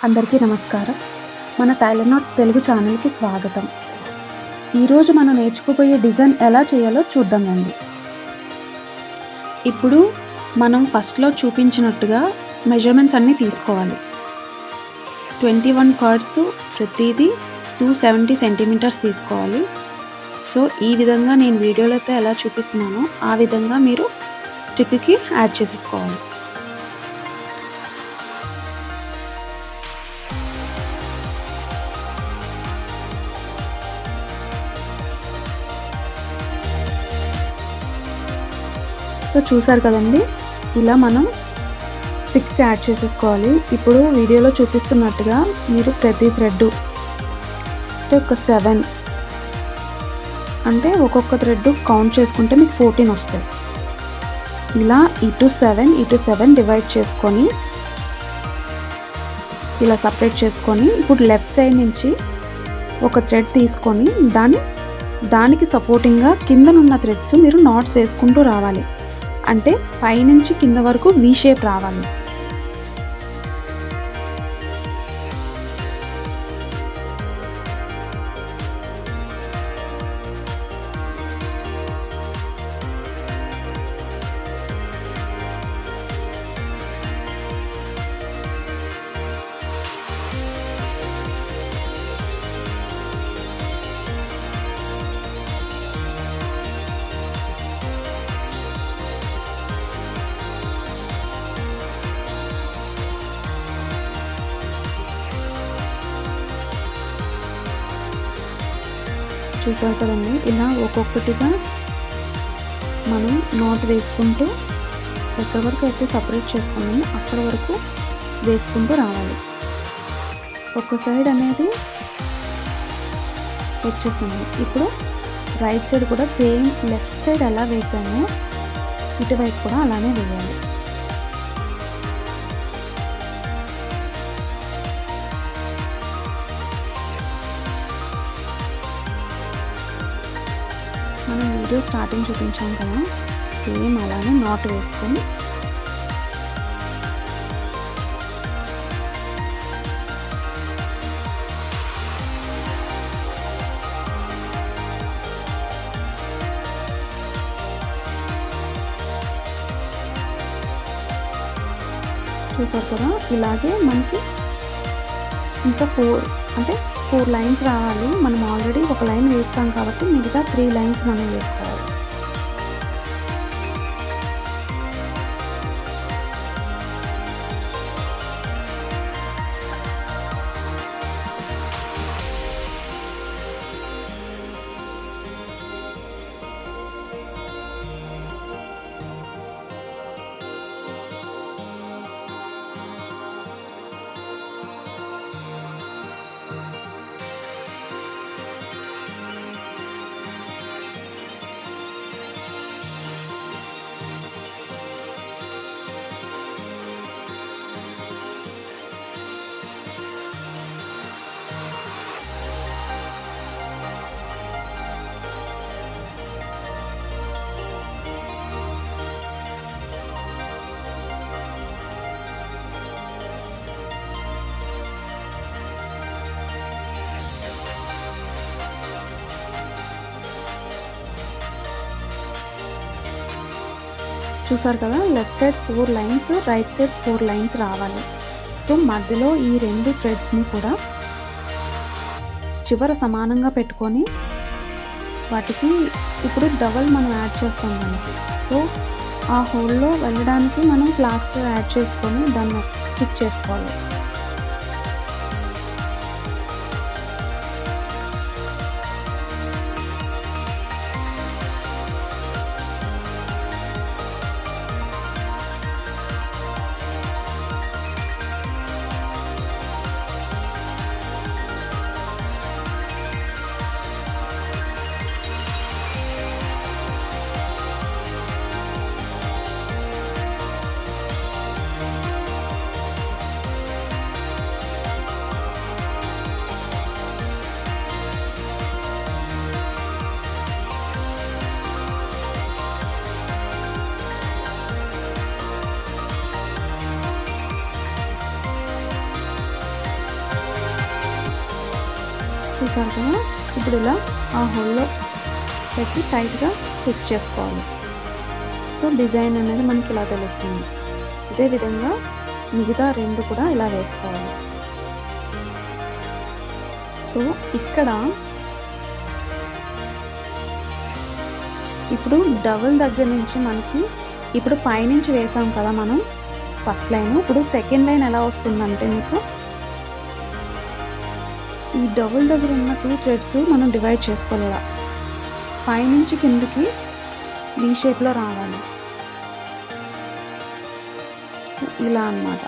అందరికీ నమస్కారం. మన టైలర్ నోట్స్ తెలుగు ఛానల్‌కి స్వాగతం. ఈరోజు మనం నేర్చుకోబోయే డిజైన్ ఎలా చేయాలో చూద్దాం రండి. ఇప్పుడు మనం ఫస్ట్‌లో చూపించినట్టుగా మెజర్‌మెంట్స్ అన్నీ తీసుకోవాలి. 21 కార్డ్స్ ప్రతిదీ 270 సెంటీమీటర్స్ తీసుకోవాలి. సో ఈ విధంగా నేను వీడియోలో అయితే ఎలా చూపిస్తున్నానో ఆ విధంగా మీరు స్టిక్‌కి యాడ్ చేసేసుకోవాలి. సో చూసారు కదండి, ఇలా మనం స్టిక్కి యాడ్ చేసేసుకోవాలి. ఇప్పుడు వీడియోలో చూపిస్తున్నట్టుగా మీరు ప్రతి థ్రెడ్ అంటే ఒక 7 అంటే ఒక్కొక్క థ్రెడ్ కౌంట్ చేసుకుంటే మీకు 14 వస్తాయి. ఇలా ఇటు 7 డివైడ్ చేసుకొని ఇలా సపరేట్ చేసుకొని ఇప్పుడు లెఫ్ట్ సైడ్ నుంచి ఒక థ్రెడ్ తీసుకొని దానికి సపోర్టింగ్గా కిందనున్న థ్రెడ్స్ మీరు నాట్స్ వేసుకుంటూ రావాలి. అంటే పైనుంచి కింద వరకు వి షేప్ రావాలి. చూసారు కదండి, ఇలా ఒక్కొక్కటిగా మనం నాట్ వేసుకుంటూ ఎక్కడి వరకు అయితే సపరేట్ చేసుకున్నామో అక్కడ వరకు వేసుకుంటూ రావాలి. ఒక సైడ్ అనేది వచ్చేసింది. ఇప్పుడు రైట్ సైడ్ కూడా సేమ్ లెఫ్ట్ సైడ్ ఎలా వేసామో ఇటువైపు కూడా అలానే వేయాలి. మనం వీడియో స్టార్టింగ్ చూపించాం కదా, సేమ్ అలానే నాట్ వేసుకొని చూసారు కదా, ఇలాగే మనకి ఇంకా 4 లైన్స్ రావాలి. మనం ఆల్రెడీ ఒక లైన్ వేస్తాం కాబట్టి మిగతా 3 లైన్స్ మనం వేసుకోవాలి. చూసారు కదా, left side 4 lines, right side 4 lines రావాలి. సో మధ్యలో ఈ 2 థ్రెడ్స్ని కూడా చివర సమానంగా పెట్టుకొని వాటికి ఇప్పుడు డబల్ మనం యాడ్ చేస్తాం దానికి. సో ఆ హోల్లో వెళ్ళడానికి మనం ప్లాస్టర్ యాడ్ చేసుకొని దాన్ని స్టిక్ చేసుకోవాలి. చూసారు కదా, ఇప్పుడు ఇలా ఆ హోల్లో పెట్టి టైట్గా ఫిక్స్ చేసుకోవాలి. సో డిజైన్ అనేది మనకి ఇలా తెలుస్తుంది. ఇదే విధంగా మిగతా 2 కూడా ఇలా వేసుకోవాలి. సో ఇక్కడ ఇప్పుడు డబుల్ దగ్గర నుంచి మనకి ఇప్పుడు పైనుంచి వేసాం కదా మనం ఫస్ట్ లైన్, ఇప్పుడు సెకండ్ లైన్ ఎలా వస్తుందంటే మీకు ఈ డబుల్ దగ్గర ఉన్న 2 థ్రెడ్స్ మనం డివైడ్ చేసుకోలేదా, పైనుంచి కిందకి వీ షేప్లో రావాలి. సో ఇలా అన్నమాట.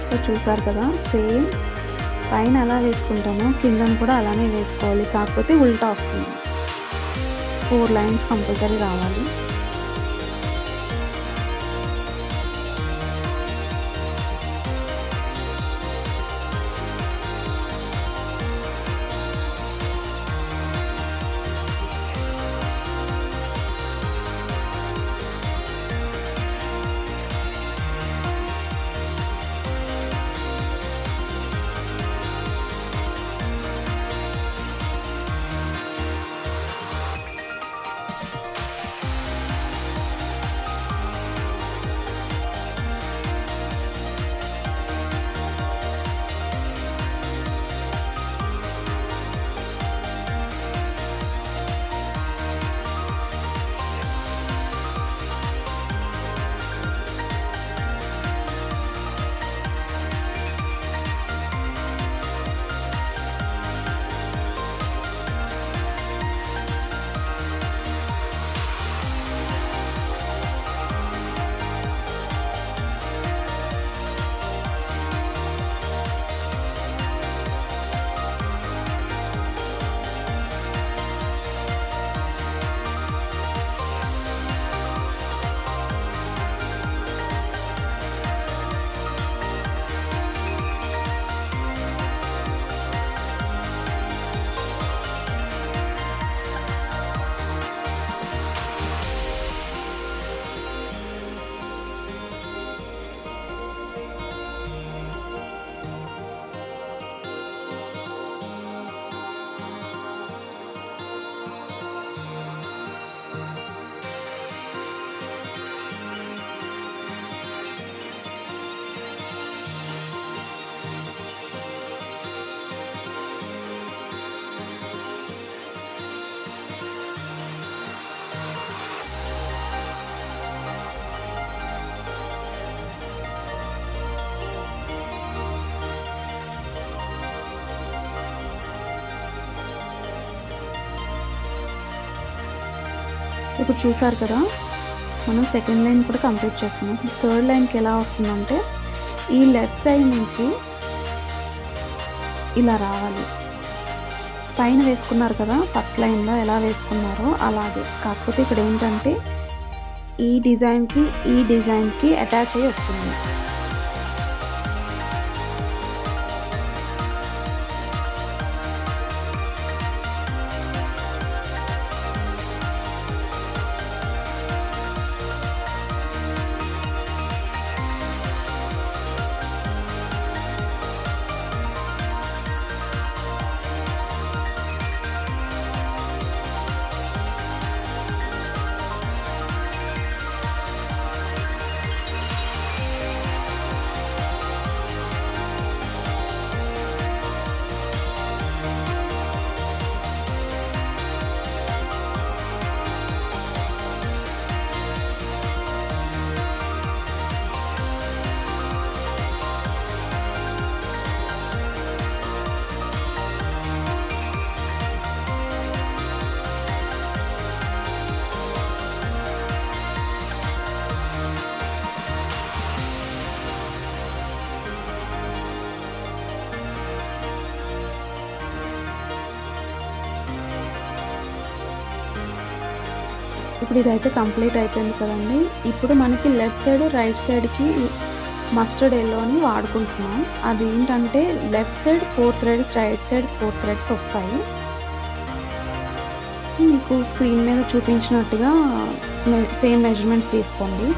సో చూసారు కదా, సేమ్ పైన ఎలా వేసుకుంటామో కిందన కూడా అలానే వేసుకోవాలి, కాకపోతే ఉల్టా వస్తుంది. 4 లైన్స్ కంపల్సరీ రావాలి. ఇప్పుడు చూసారు కదా, మనం సెకండ్ లైన్ కూడా కంప్లీట్ చేస్తున్నాం. థర్డ్ లైన్కి ఎలా వస్తుందంటే ఈ లెఫ్ట్ సైడ్ నుంచి ఇలా రావాలి. పైన వేసుకున్నారు కదా ఫస్ట్ లైన్లో ఎలా వేసుకున్నారో అలాగే, కాకపోతే ఇక్కడ ఏంటంటే ఈ డిజైన్కి అటాచ్ అయ్యి వస్తుంది. ఇప్పుడు ఇదైతే కంప్లీట్ అయిపోయింది కదండి. ఇప్పుడు మనకి లెఫ్ట్ సైడ్ రైట్ సైడ్కి మస్టర్డ్ ఎల్లోని వాడుకుంటున్నాం. అది ఏంటంటే left side 4 threads, right side 4 threads వస్తాయి. మీకు స్క్రీన్ మీద చూపించినట్టుగా సేమ్ మెజర్మెంట్స్ తీసుకోండి.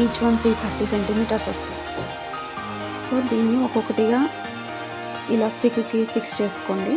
ఈచ్ వన్ 330 సెంటీమీటర్స్ వస్తాయి. సో దీన్ని ఒక్కొక్కటిగా ఇలా స్టిక్కి ఫిక్స్ చేసుకోండి.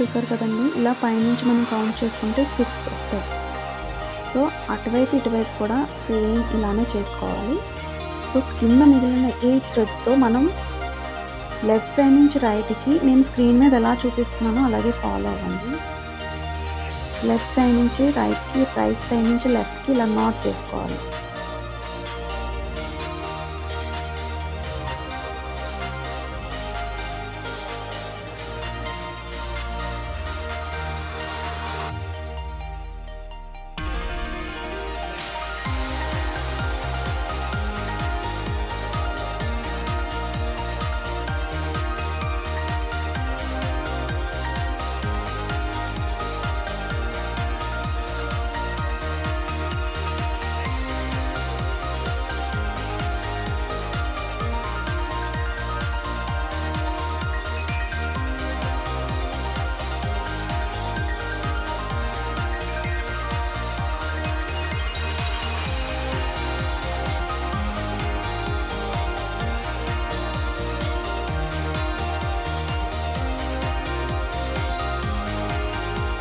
చూసారు కదండి, ఇలా పైనుంచి మనం కౌంట్ చేసుకుంటే 6 వస్తాయి. సో అటువైపు ఇటువైపు కూడా సేమ్ ఇలానే చేసుకోవాలి. సో కింద మిగిలిన 8 థ్రెడ్స్తో మనం లెఫ్ట్ సైడ్ నుంచి రైట్కి నేను స్క్రీన్ మీద ఎలా చూపిస్తున్నానో అలాగే ఫాలో అవ్వండి. లెఫ్ట్ సైడ్ నుంచి రైట్కి, రైట్ సైడ్ నుంచి లెఫ్ట్కి ఇలా నాట్ చేసుకోవాలి.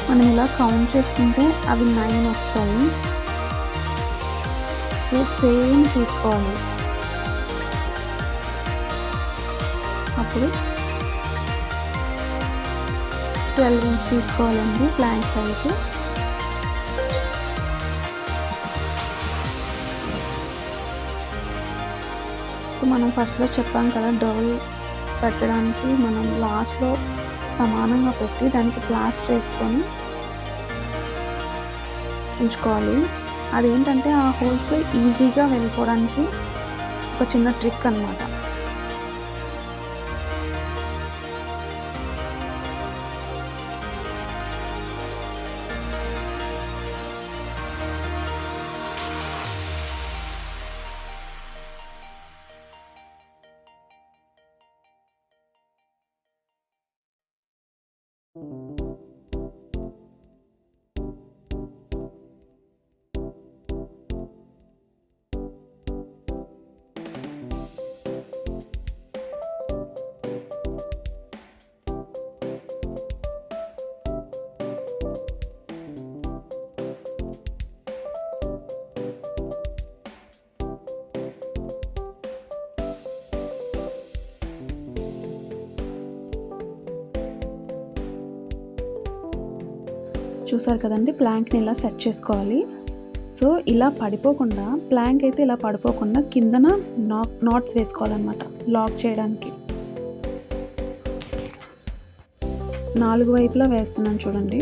మనం ఇలా కౌంట్ చేసుకుంటే అవి 9 వస్తాయి. సో సేమ్ తీసుకోవాలి. అప్పుడు 12 ఇంచ్ తీసుకోవాలండి ప్లాంక్ సైజు. మనం ఫస్ట్లో చెప్పాం కదా, డౌల్ పెట్టడానికి మనం లాస్ట్లో సమానంగా పెట్టి దానికి ప్లాస్టర్ వేసుకొని ఉంచుకోవాలి. అదేంటంటే ఆ హోల్స్ ఈజీగా వెళ్ళిపోవడానికి ఒక చిన్న ట్రిక్ అన్నమాట. చూసారు కదండి, ప్లాంక్ని ఇలా సెట్ చేసుకోవాలి. సో ఇలా పడిపోకుండా, ప్లాంక్ అయితే ఇలా పడిపోకుండా కిందన నాట్స్ వేసుకోవాలన్నమాట లాక్ చేయడానికి. 4 వైపులా వేస్తున్నాను చూడండి.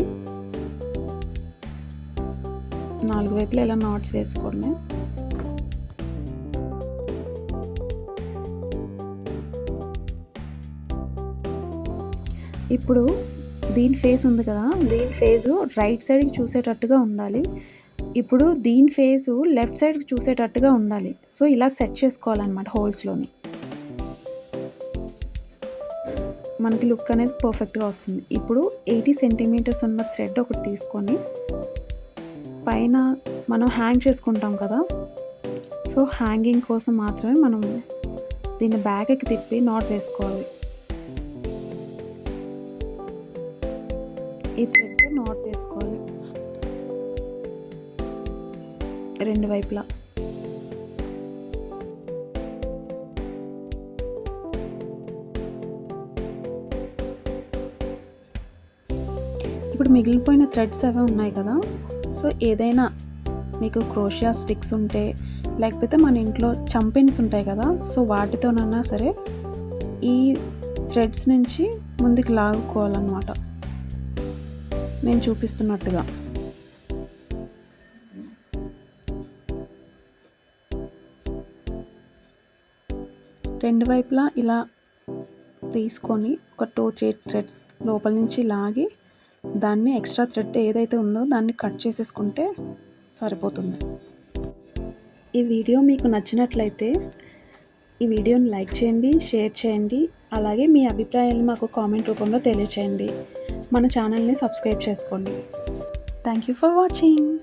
4 వైపులా ఇలా నాట్స్ వేసుకోవడమే. ఇప్పుడు దీని ఫేస్ ఉంది కదా, దీని ఫేసు రైట్ సైడ్కి చూసేటట్టుగా ఉండాలి. ఇప్పుడు దీని ఫేసు లెఫ్ట్ సైడ్కి చూసేటట్టుగా ఉండాలి. సో ఇలా సెట్ చేసుకోవాలన్నమాట హోల్స్లోని. మనకి లుక్ అనేది పర్ఫెక్ట్గా వస్తుంది. ఇప్పుడు 80 సెంటీమీటర్స్ ఉన్న థ్రెడ్ ఒకటి తీసుకొని పైన మనం హ్యాంగ్ చేసుకుంటాం కదా, సో హ్యాంగింగ్ కోసం మాత్రమే మనం దీన్ని బ్యాక్కి తిప్పి నాట్ వేసుకోవాలి. ఈ థ్రెడ్తో నాట్ వేసుకోవాలి 2 వైపులా. ఇప్పుడు మిగిలిపోయిన థ్రెడ్స్ అవే ఉన్నాయి కదా, సో ఏదైనా మీకు క్రోషియా స్టిక్స్ ఉంటే, లేకపోతే మన ఇంట్లో చంపిన్స్ ఉంటాయి కదా, సో వాటితోనన్నా సరే ఈ థ్రెడ్స్ నుంచి ముందుకు లాగుకోవాలన్నమాట నేను చూపిస్తున్నట్టుగా. రెండు వైపులా ఇలా తీసుకొని ఒక 2 థ్రెడ్స్ లోపల నుంచి లాగి దాన్ని ఎక్స్ట్రా థ్రెడ్ ఏదైతే ఉందో దాన్ని కట్ చేసేసుకుంటే సరిపోతుంది. ఈ వీడియో మీకు నచ్చినట్లయితే ఈ వీడియోని లైక్ చేయండి, షేర్ చేయండి, అలాగే మీ అభిప్రాయాన్ని మాకు కామెంట్ రూపంలో తెలియచేయండి. మన ఛానల్ని సబ్స్క్రైబ్ చేసుకోండి. Thank you for watching.